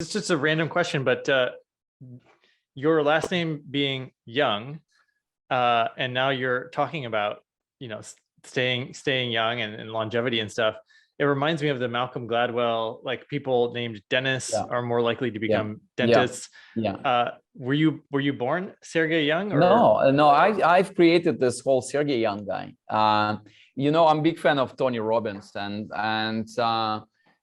It's just a random question, but your last name being Young, and now you're talking about, staying young and longevity and stuff. It reminds me of the Malcolm Gladwell, like people named Dennis are more likely to become dentists. Were you born Sergey Young? Or? No, I've created this whole Sergey Young guy. I'm a big fan of Tony Robbins, and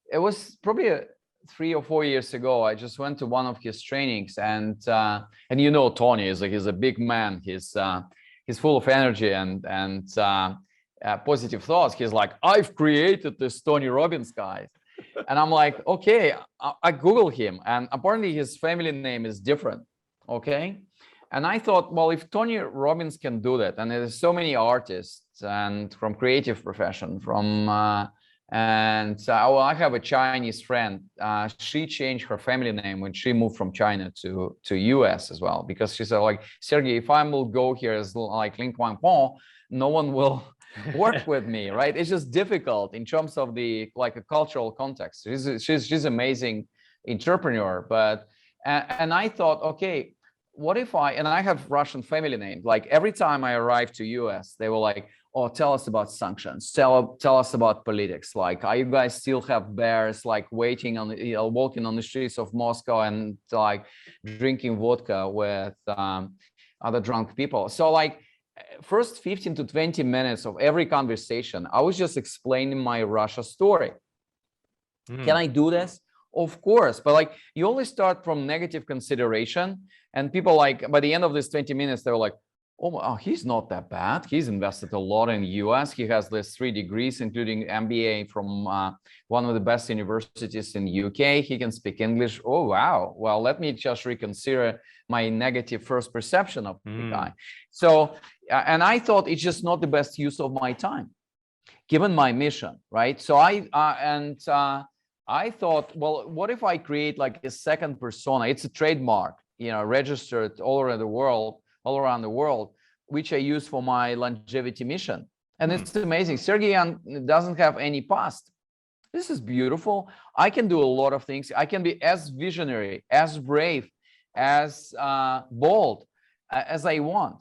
it was probably 3 or 4 years ago. I just went to one of his trainings, and Tony he's a big man. He's full of energy and positive thoughts. He's like, I've created this Tony Robbins guy. And I'm like, okay, I Google him, and apparently his family name is different. Okay. And I thought, well, if Tony Robbins can do that, and there's so many artists and from creative profession, I have a Chinese friend. She changed her family name when she moved from China to US as well, because she said, like, Sergey, if I will go here as like Ling Kwang Po, no one will work with me, right? It's just difficult in terms of a cultural context. She's amazing entrepreneur, but and I thought, okay, what if I have Russian family names. Like every time I arrived to US, they were like, oh, tell us about sanctions, tell us about politics. Like, are you guys still have bears like waiting on walking on the streets of Moscow and like drinking vodka with other drunk people? So like first 15 to 20 minutes of every conversation, I was just explaining my Russia story. Can I do this? Of course, but like you always start from negative consideration, and people like by the end of this 20 minutes, they were like, oh, he's not that bad. He's invested a lot in the US. He has this 3 degrees, including MBA from one of the best universities in the UK. He can speak English. Oh, wow. Well, let me just reconsider my negative first perception of the guy. So, and I thought it's just not the best use of my time, given my mission, right? So I thought, well, what if I create like a second persona? It's a trademark, registered all around the world, which I use for my longevity mission. And it's amazing. Sergey Young doesn't have any past. This is beautiful. I can do a lot of things. I can be as visionary, as brave, as bold as I want.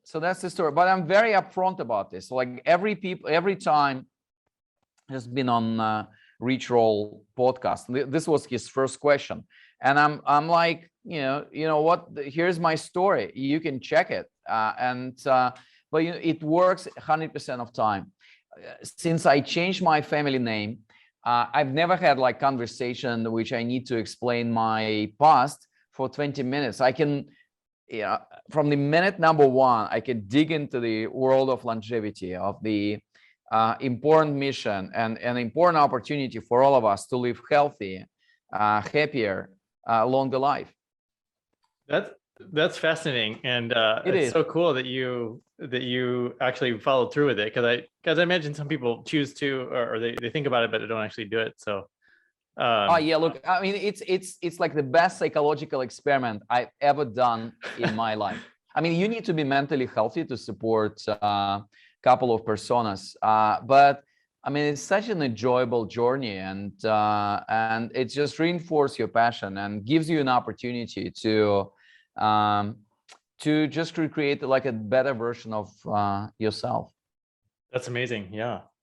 So that's the story. But I'm very upfront about this. Like every time has been on Reach Roll podcast. This was his first question. And I'm like, you know what? Here's my story. You can check it. But it works 100% of time. Since I changed my family name, I've never had like conversation which I need to explain my past for 20 minutes. I can, from the minute number 1, I can dig into the world of longevity, of the important mission and an important opportunity for all of us to live healthy, happier, longer life. That's fascinating, and it's so cool that you actually followed through with it, because I imagine some people choose to, or they think about it but they don't actually do it. So yeah, look, I mean, it's like the best psychological experiment I've ever done in my life. I mean, you need to be mentally healthy to support couple of personas, but I mean, it's such an enjoyable journey, and it just reinforces your passion and gives you an opportunity to just create like a better version of yourself. That's amazing. Yeah.